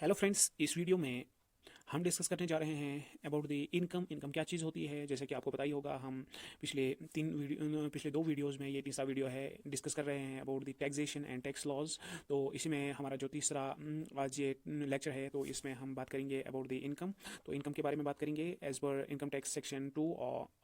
Hello friends, इस video में हम डिस्कस करने जा रहे हैं अबाउट द इनकम क्या चीज़ होती है। जैसे कि आपको पता ही होगा, हम पिछले दो वीडियोस में, ये तीसरा वीडियो है, डिस्कस कर रहे हैं about the taxation and tax laws. तो इसी में हमारा जो तीसरा आज ये लेक्चर है, तो इसमें हम बात करेंगे अबाउट द इनकम। तो इनकम के बारे में बात करेंगे as per income tax section 2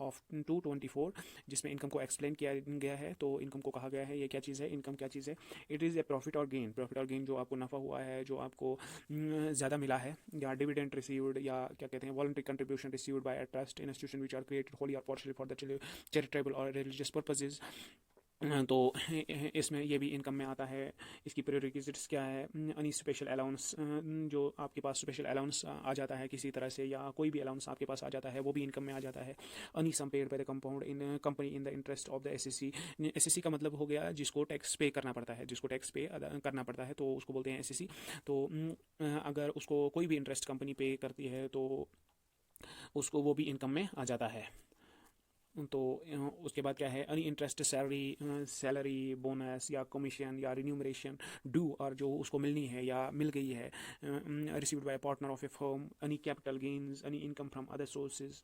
of 224, जिसमें इनकम को एक्सप्लेन किया गया है। तो इनकम को कहा गया है ये क्या चीज़ है, इनकम क्या चीज़ है। इट इज़ ए प्रॉफिट और गेन जो आपको नफ़ा हुआ है, जो आपको ज़्यादा मिला है, या डिविडेंड रिसीव्ड, या क्या कहते हैं voluntary contribution received by a trust institution which are created wholly और पार्शियली फॉर द चैरिटेबल और रिलीजियस पर्पसेस। तो इसमें ये भी इनकम में आता है। इसकी प्रेरिक्विजिट्स क्या है, एनी स्पेशल अलाउंस, जो आपके पास स्पेशल अलाउंस आ जाता है किसी तरह से, या कोई भी अलाउंस आपके पास आ जाता है, वो भी इनकम में आ जाता है। Any sum paid by the compound in company in the interest of the SSC. SSC का मतलब हो गया जिसको टैक्स पे करना पड़ता है, जिसको टैक्स पे करना पड़ता है, तो उसको बोलते हैं एसएससी। तो अगर उसको कोई भी इंटरेस्ट कंपनी पे करती है, तो उसको वो भी इनकम में आ जाता है। तो उसके बाद क्या है, एनी इंटरेस्ट सैलरी बोनस या कमीशन या रिन्यूमरेशन ड्यू, और जो उसको मिलनी है या मिल गई है, received by partner of A firm, any capital gains, any income from other sources.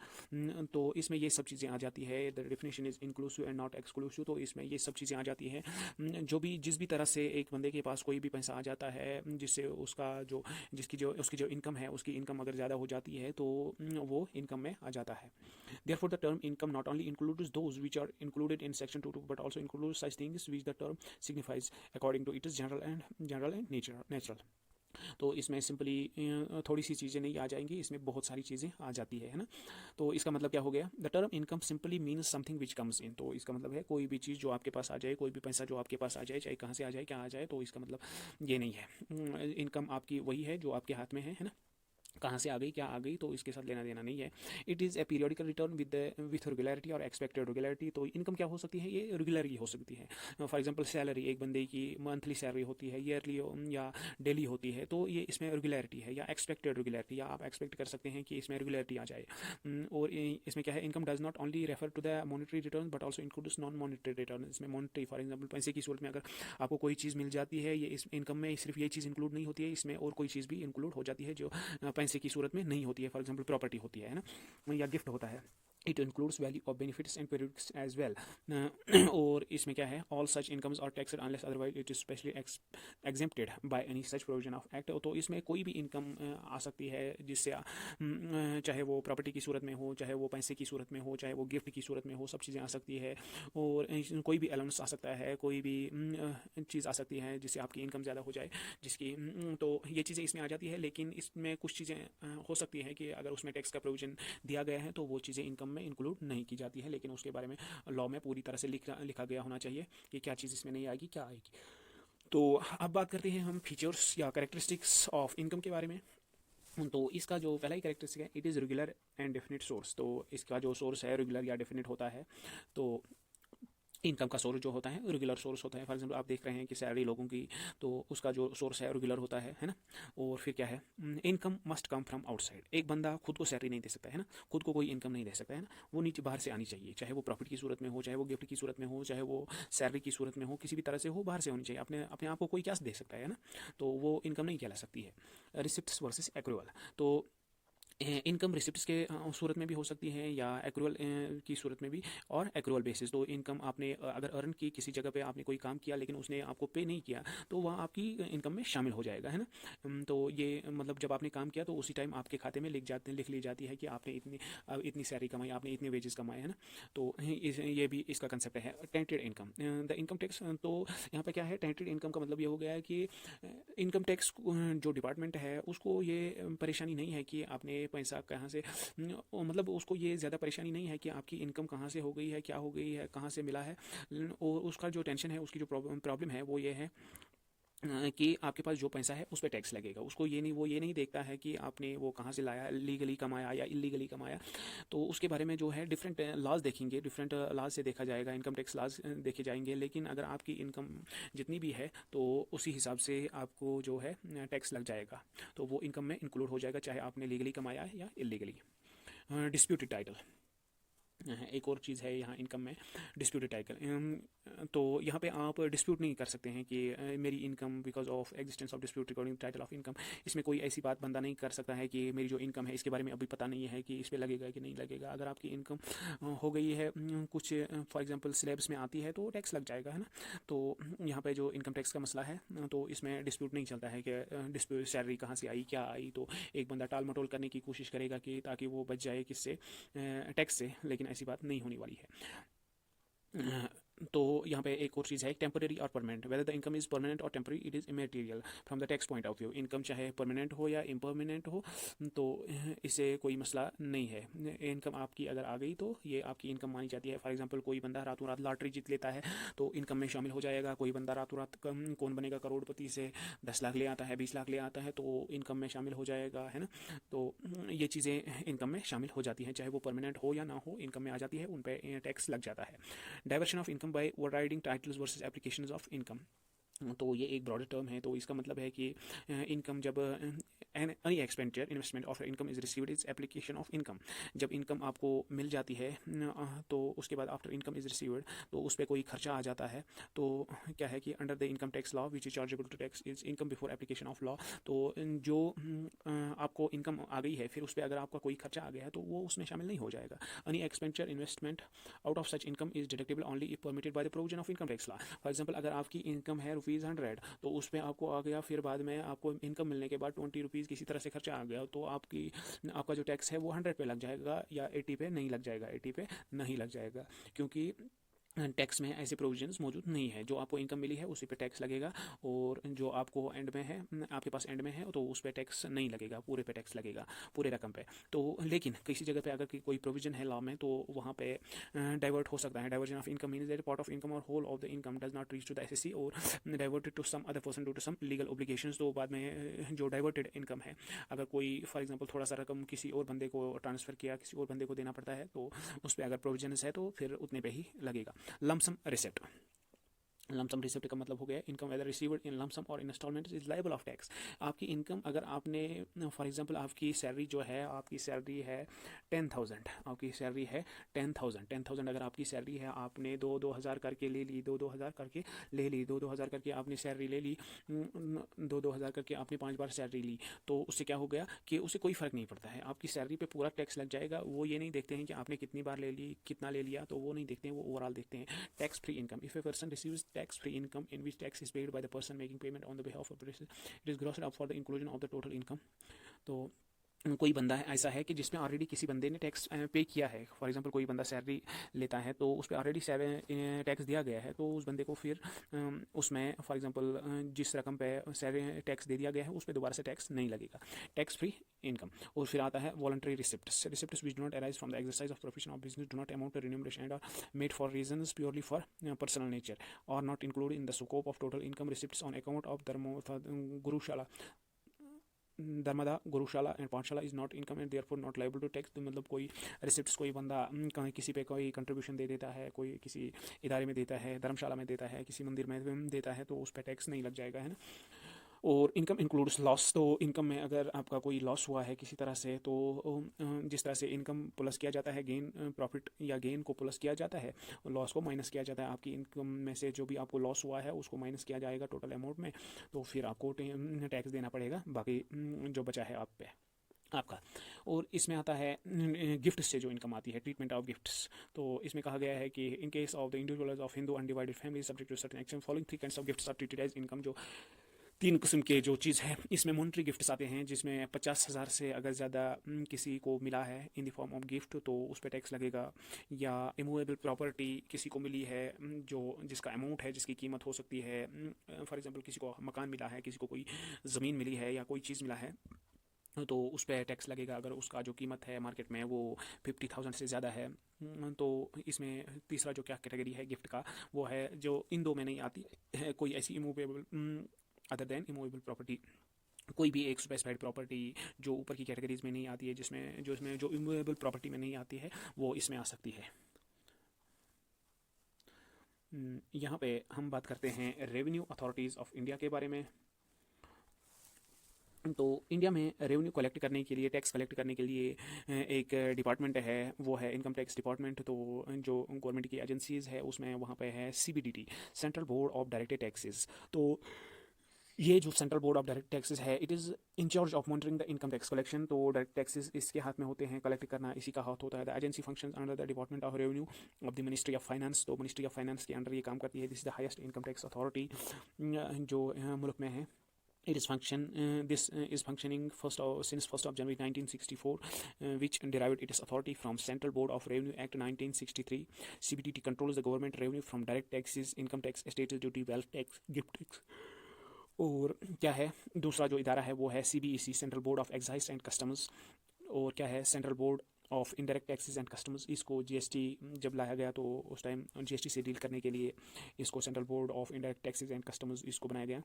तो इसमें ये सब चीज़ें आ जाती है। The definition is inclusive and not exclusive. तो इसमें ये सब चीज़ें आ जाती है। जो भी जिस भी तरह से एक बंदे के पास कोई भी पैसा आ जाता है, जिससे उसकी जो इनकम है, उसकी इनकम अगर ज़्यादा हो जाती है, तो वो इनकम में आ जाता है। Therefore, the term income not only includes those which are included in section 22, but also includes such things which the term signifies according to its general and natural. तो इसमें सिंपली थोड़ी सी चीज़ें नहीं आ जाएंगी, इसमें बहुत सारी चीज़ें आ जाती है ना। तो इसका मतलब क्या हो गया, the term income simply means something which comes in. तो इसका मतलब है कोई भी चीज़ जो आपके पास आ जाए, कोई भी पैसा जो आपके पास आ जाए, चाहे कहाँ से आ जाए, क्या आ जाए, तो इसका मतलब ये नहीं है। इनकम आपकी वही है जो आपके हाथ में है ना। कहाँ से आ गई, क्या आ गई, तो इसके साथ लेना देना नहीं है। It is a periodical return with regularity और एक्सपेक्टेड रेगुलरिटी। तो इनकम क्या हो सकती है, ये रेगुलर ही हो सकती है। फॉर एग्जांपल सैलरी, एक बंदे की मंथली सैलरी होती है, ईयरली या डेली होती है, तो ये इसमें रेगुलरिटी है, या एक्सपेक्टेड रेगुलरिटी, या आप एक्सपेक्ट कर सकते हैं कि इसमें रेगुलरिटी आ जाए। और इसमें क्या है, income does not only refer to the monetary return but also includes non monetary return. इसमें मॉनिटरी, फॉर एग्जाम्पल पैसे की सूरत में अगर आपको कोई चीज़ मिल जाती है, ये इस इनकम में सिर्फ ये चीज़ इंक्लूड नहीं होती है, इसमें और कोई चीज़ भी इंक्लूड हो जाती है जो पैसे की सूरत में नहीं होती है। फॉर एग्जाम्पल प्रॉपर्टी होती है ना, या गिफ्ट होता है। It includes value of benefits and periods as well. और इसमें क्या है, ऑल सच इनकम्स और tax unless otherwise it is specially exempted by any such provision of act. तो इसमें कोई भी इनकम आ सकती है जिससे चाहे वो प्रॉपर्टी की सूरत में हो, चाहे वो पैसे की सूरत में हो, चाहे वो गिफ्ट की सूरत में हो, सब चीज़ें आ सकती है। और कोई भी अलाउंस आ सकता है, कोई भी चीज़ आ सकती है जिससे आपकी इनकम ज़्यादा हो जाए, जिसकी तो ये चीज़ें इसमें आ जाती है। लेकिन इसमें कुछ चीज़ें हो सकती है कि अगर उसमें टैक्स का प्रोविजन दिया गया है, तो वो चीज़ें इनकम में इंक्लूड नहीं की जाती है, लेकिन उसके बारे में लॉ में पूरी तरह से लिखा गया होना चाहिए कि क्या चीज़ इसमें नहीं आएगी, क्या आएगी। तो अब बात करते हैं हम फीचर्स या कैरेक्टरिस्टिक्स ऑफ इनकम के बारे में। तो इसका जो पहला ही कैरेक्टरिस्टिक है, it is regular and definite source. तो इसका जो सोर्स है रेगुलर या डेफिनेट होता है। तो इनकम का सोर्स जो होता है रेगुलर सोर्स होता है। फॉर एग्जाम्पल आप देख रहे हैं कि सैलरी लोगों की, तो उसका जो सोर्स है रेगुलर होता है ना। और फिर क्या है, income must come from outside. एक बंदा खुद को सैलरी नहीं दे सकता है ना, खुद को कोई इनकम नहीं दे सकता है ना, वो नीचे बाहर से आनी चाहिए। चाहे वो प्रॉफिट की सूरत में हो, चाहे वो गिफ्ट की सूरत में हो, चाहे वो सैलरी की सूरत में हो, किसी भी तरह से हो, बाहर से होनी चाहिए। अपने अपने आप को कोई क्या दे सकता है ना, तो वो इनकम नहीं कहला सकती है। Receipt versus accrual. तो इनकम रिसिप्ट्स के सूरत में भी हो सकती है, या एक्रूवल की सूरत में भी, और एक्रूवल बेसिस। तो इनकम आपने अगर अर्न की, किसी जगह पे आपने कोई काम किया लेकिन उसने आपको पे नहीं किया, तो वह आपकी इनकम में शामिल हो जाएगा, है ना। तो ये मतलब जब आपने काम किया, तो उसी टाइम आपके खाते में लिख ली जाती है कि आपने इतनी सैलरी कमाई, आपने इतने वेजेस कमाए, है ना। तो ये भी इसका कंसेप्ट है। Tainted income, the income tax. तो यहाँ पे क्या है, टेंटेड इनकम का मतलब ये हो गया है कि इनकम टैक्स जो डिपार्टमेंट है, उसको ये परेशानी नहीं है कि आपने पैसा कहाँ से, मतलब उसको ये ज़्यादा परेशानी नहीं है कि आपकी इनकम कहाँ से हो गई है, क्या हो गई है, कहाँ से मिला है। और उसका जो टेंशन है, उसकी जो प्रॉब्लम है, वो ये है कि आपके पास जो पैसा है उस पर टैक्स लगेगा। उसको वो ये नहीं देखता है कि आपने वो कहाँ से लाया, लीगली कमाया या इलीगली कमाया। तो उसके बारे में जो है डिफरेंट लॉज देखेंगे, डिफरेंट लॉज से देखा जाएगा, इनकम टैक्स लॉज देखे जाएंगे। लेकिन अगर आपकी इनकम जितनी भी है, तो उसी हिसाब से आपको जो है टैक्स लग जाएगा। तो वो इनकम में इंक्लूड हो जाएगा, चाहे आपने लीगली कमाया है या इलीगली। Disputed title. एक और चीज़ है यहाँ इनकम में, डिस्प्यूटेड टाइटल। तो यहाँ पे आप डिस्प्यूट नहीं कर सकते हैं कि मेरी income because of existence of dispute recording title of income. इसमें कोई ऐसी बात बंदा नहीं कर सकता है कि मेरी जो इनकम है इसके बारे में अभी पता नहीं है कि इस पर लगेगा कि नहीं लगेगा। अगर आपकी इनकम हो गई है कुछ फॉर एग्जांपल स्लैब्स में आती है तो टैक्स लग जाएगा, है ना। तो यहाँ पे जो इनकम टैक्स का मसला है तो इसमें डिस्प्यूट नहीं चलता है कि डिस्प्यूट सैलरी कहाँ से आई, क्या आई। तो एक बंदा टाल मटोल करने की कोशिश करेगा कि ताकि वो बच जाए किससे, टैक्स से, लेकिन ऐसी बात नहीं होने वाली है। तो यहाँ पे एक और चीज़ है, टेम्पररी और permanent. Whether the income is permanent और temporary it is immaterial from the tax point of view. Income चाहे परमानेंट हो या इम्परमानेंट हो तो इससे कोई मसला नहीं है। इनकम आपकी अगर आ गई तो ये आपकी इनकम मानी जाती है। फॉर एग्जांपल कोई बंदा रातों रात लॉटरी जीत लेता है तो इनकम में शामिल हो जाएगा। कोई बंदा रातों रात कौन बनेगा करोड़पति से 10 लाख ले आता है, 20 लाख ले आता है तो इनकम में शामिल हो जाएगा, है ना। तो ये चीज़ें इनकम में शामिल हो जाती हैं, चाहे वो परमानेंट हो या ना हो, इनकम में आ जाती है, उन पर टैक्स लग जाता है। Diversion of income by overriding titles versus applications of income. तो ये एक ब्रॉडर टर्म है। तो इसका मतलब है कि इनकम जब any expenditure investment of income is received is application of income. जब इनकम आपको मिल जाती है तो उसके बाद आफ्टर इनकम इज रिसीव्ड तो उस पर कोई खर्चा आ जाता है तो क्या है कि under the income tax law which is chargeable to tax is income before application of law. तो जो आपको इनकम आ गई है फिर उस पर अगर आपका कोई खर्चा आ गया है तो वो उसमें शामिल नहीं हो जाएगा। Any expenditure investment out of such income is deductible only if permitted by the provision of income tax law. For example अगर आपकी इनकम है ₹100 तो उस पर आपको आ गया, फिर बाद में आपको इनकम मिलने के बाद ₹20 किसी तरह से खर्चा आ गया तो आपका जो टैक्स है वो 100 पे लग जाएगा या 80 पे नहीं लग जाएगा, 80 पे नहीं लग जाएगा, क्योंकि टैक्स में ऐसे प्रोविजंस मौजूद नहीं है। जो आपको इनकम मिली है उसी पे टैक्स लगेगा और जो आपको एंड में है, आपके पास एंड में है तो उस पर टैक्स नहीं लगेगा, पूरे पे टैक्स लगेगा, पूरे रकम पे। तो लेकिन किसी जगह पे अगर कोई प्रोविजन है लॉ में तो वहाँ पे डाइवर्ट हो सकता है। Diversion of income means that part of income और whole of the income does not reach to the assessee और diverted to some other person due to some legal obligations. तो बाद में जो डाइवर्टेड इनकम है, अगर कोई फॉर एग्जांपल थोड़ा सा रकम किसी और बंदे को ट्रांसफ़र किया, किसी और बंदे को देना पड़ता है तो उस पर अगर प्रोविजंस है तो फिर उतने पे ही लगेगा। Lump sum receipt. लमसम रिसिप्ट का मतलब हो गया income whether received in lumpsum और instalment is liable of tax. आपकी इनकम अगर आपने फॉर एग्जांपल आपकी सैलरी जो है, आपकी सैलरी है 10,000, आपकी सैलरी है 10,000 अगर आपकी सैलरी है, आपने 2,000 करके ले ली, 2,000 करके ले ली, 2,000 करके आपने सैलरी ले ली, 2,000 करके आपने 5 बार सैलरी ली तो उससे क्या हो गया कि उससे कोई फ़र्क नहीं पड़ता है, आपकी सैलरी पे पूरा टैक्स लग जाएगा। वो ये नहीं देखते हैं कि आपने कितनी बार ले ली, कितना ले लिया, तो वो नहीं देखते हैं, वो ओवरऑल देखते हैं। Tax free income. If a person receives tax free income in which tax is paid by the person making payment on the behalf of the person, it is grossed up for the inclusion of the total income। तो कोई बंदा है ऐसा है कि जिसमें already किसी बंदे ने टैक्स पे किया है। फॉर एग्जांपल कोई बंदा सैलरी लेता है तो उस पर ऑलरेडी टैक्स दिया गया है तो उस बंदे को फिर उसमें फॉर एग्जांपल जिस रकम पे सैलरी टैक्स दे दिया गया है उस पर दोबारा से टैक्स नहीं लगेगा। Tax free income. और फिर आता है voluntary receipts. Receipts which do not arise from the exercise of profession of business, do not amount to remuneration and are made for reasons purely for personal nature और not include in the scope of total income. Receipts on account of dharmada gaushala and pathshala is not income and therefore not liable to tax. तो मतलब कोई receipts कोई बंदा किसी पे कोई contribution दे देता है, कोई किसी इदारे में देता है, धर्मशाला में देता है, किसी मंदिर में देता है तो उस पर टैक्स नहीं लग जाएगा, है ना। और इनकम इंक्लूड्स लॉस। तो इनकम में अगर आपका कोई लॉस हुआ है किसी तरह से तो जिस तरह से इनकम प्लस किया जाता है, गेन प्रॉफिट या गेन को प्लस किया जाता है, लॉस को माइनस किया जाता है। आपकी इनकम में से जो भी आपको लॉस हुआ है उसको माइनस किया जाएगा टोटल अमाउंट में, तो फिर आपको टैक्स देना पड़ेगा बाकी जो बचा है आप पे आपका। और इसमें आता है गिफ्ट से जो इनकम आती है, ट्रीटमेंट ऑफ गिफ्ट्स। तो इसमें कहा गया है कि in case of the individuals of Hindu undivided family subject to certain action following 3 kinds of gifts are treated as income. जो 3 किस्म के जो चीज़ है इसमें मॉनिटरी गिफ्ट्स आते हैं जिसमें 50,000 से अगर ज़्यादा किसी को मिला है in the form of gift तो उस पर टैक्स लगेगा। या इमूवेबल प्रॉपर्टी किसी को मिली है जो जिसका अमाउंट है, जिसकी कीमत हो सकती है, फॉर एग्जांपल किसी को मकान मिला है, किसी को कोई ज़मीन मिली है या कोई चीज़ मिला है तो उस पर टैक्स लगेगा अगर उसका जो कीमत है मार्केट में वो 50,000 से ज़्यादा है। तो इसमें तीसरा जो क्या कैटेगरी है गिफ्ट का वो है जो इन दो में नहीं आती है, कोई ऐसी immovable other than immovable property, कोई भी एक स्पेसिफाइड प्रॉपर्टी जो ऊपर की कैटेगरीज में नहीं आती है, इसमें जो इमूवेबल प्रॉपर्टी में नहीं आती है वो इसमें आ सकती है। यहाँ पे हम बात करते हैं रेवेन्यू अथॉरिटीज़ ऑफ इंडिया के बारे में। तो इंडिया में रेवेन्यू कलेक्ट करने के लिए, टैक्स कलेक्ट करने के लिए एक डिपार्टमेंट है, वो है इनकम टैक्स डिपार्टमेंट। तो जो गवर्नमेंट की एजेंसीज़ है उसमें वहाँ पे है CBDT, central board of direct taxes. तो ये जो central board of direct taxes है, it is in charge of monitoring the income tax collection. तो डायरेक्ट टैक्सेस इसके हाथ में होते हैं, कलेक्ट करना इसी का हाथ होता है। The agency functions under the department of revenue of the ministry of finance. तो मिनिस्ट्री ऑफ फाइनेंस के अंडर ये काम करती है। This is the highest income tax authority जो मुल्क में है। It is this is functioning since 1st of January 1964, which derived its authority from Central Board of Revenue Act 1963. CBDT controls the government revenue from direct taxes, income tax, estate duty, wealth tax, gift tax. और क्या है दूसरा जो इदारा है वो है CBEC, central board of excise and customs. और क्या है central board of indirect taxes and customs. इसको GST जब लाया गया तो उस टाइम GST से डील करने के लिए इसको central board of indirect taxes and customs इसको बनाया गया।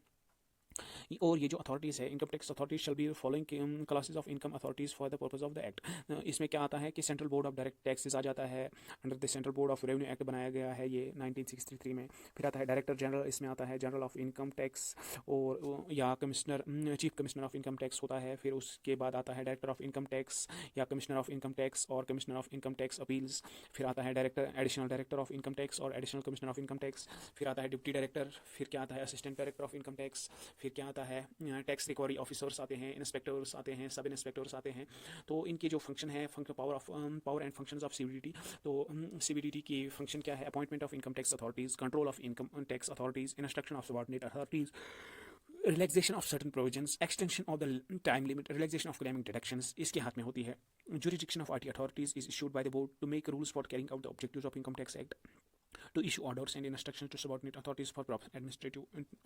और ये जो अथॉरिटीज़ है, income tax authorities shall be following classes of income authorities for the purpose of the act. इसमें क्या आता है कि central board of direct taxes आ जाता है, under the central board of revenue act बनाया गया है ये 1963 में। फिर आता है डायरेक्टर जनरल, इसमें आता है जनरल ऑफ इनकम टैक्स और या commissioner, chief commissioner of income tax होता है। फिर उसके बाद आता है डायरेक्टर ऑफ इनकम टैक्स या कमिश्नर ऑफ इनकम टैक्स और commissioner of income tax appeals. फिर आता है director, additional director of income tax और additional commissioner of income tax. फिर आता है डिप्टी डायरेक्टर। फिर क्या आता है assistant director of income tax. फिर क्या आता है टैक्स रिकवरी ऑफिसर्स आते हैं, इंस्पेक्टर्स आते हैं, सब इंस्पेक्टर्स आते हैं। तो इनकी जो फंक्शन है, power and functions of CBDT। तो CBDT की फंक्शन क्या है? Appointment of income tax authorities, control of income tax authorities, instruction of subordinate authorities, relaxation of certain provisions, extension of the time limit, relaxation of claiming deductions इसके हाथ में होती है। Jurisdiction of IT authorities is issued by the board to make rules for carrying out the objectives of income tax act, to issue orders and instructions to subordinate authorities for proper administrative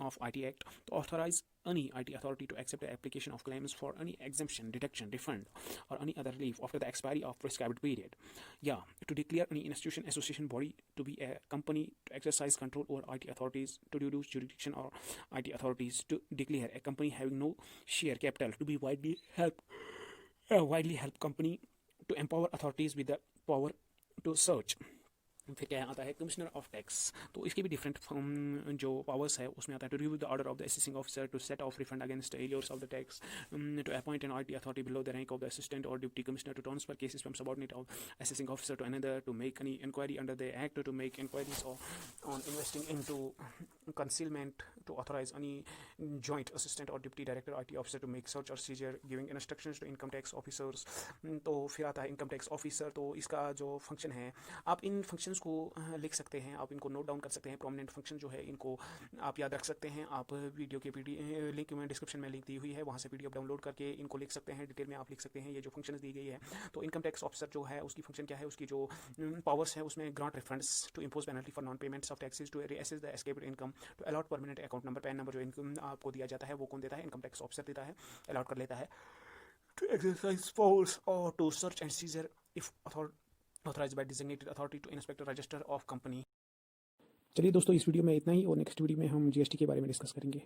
of IT Act, to authorize any IT authority to accept the application of claims for any exemption, deduction, refund, or any other relief after the expiry of prescribed period. Yeah, to declare any institution, association, body to be a company, to exercise control over IT authorities, to deduce jurisdiction or IT authorities, to declare a company having no share capital to be widely help company, to empower authorities with the power to search। फिर क्या आता है commissioner of tax. तो इसके भी different जो powers है उसमें आता है to review the order of the assessing officer, to set off refund against arrears of the tax, to appoint an IT authority below the rank of the assistant और deputy commissioner, to transfer cases from subordinate of assessing officer to another, to make any inquiry under the act, to make inquiries on investing into concealment, to authorize any joint assistant or deputy director IT officer to make search or seizure, giving instructions to income tax officers। तो फिर आता है income tax officer. तो इसका जो function है, आप इन functions को लिख सकते हैं, आप इनको नोट डाउन कर सकते हैं। प्रोमिनेंट फंक्शन जो है इनको आप याद रख सकते हैं। आप वीडियो के लिंक में डिस्क्रिप्शन में लिंक दी हुई है, वहाँ से PDF डाउनलोड करके इनको लिख सकते हैं। डिटेल में आप लिख सकते हैं ये जो फंक्शन दी गई है। तो इनकम टैक्स ऑफिसर जो है उसकी फंक्शन क्या है, उसकी जो पावर्स है उसमें grant refunds, to impose penalty for non payments of taxes, to reassess the escaped income, to allot permanent account number. PAN number जो इनकम आपको दिया जाता है वो कौन देता है? इनकम टैक्स ऑफिसर देता है, अलॉट कर लेता है। टू एक्सरसाइज पावर्स और to search and seizure if authorized by designated authority, to inspect the register of company। चलिए दोस्तों, इस वीडियो में इतना ही और नेक्स्ट वीडियो में हम GST के बारे में डिस्कस करेंगे।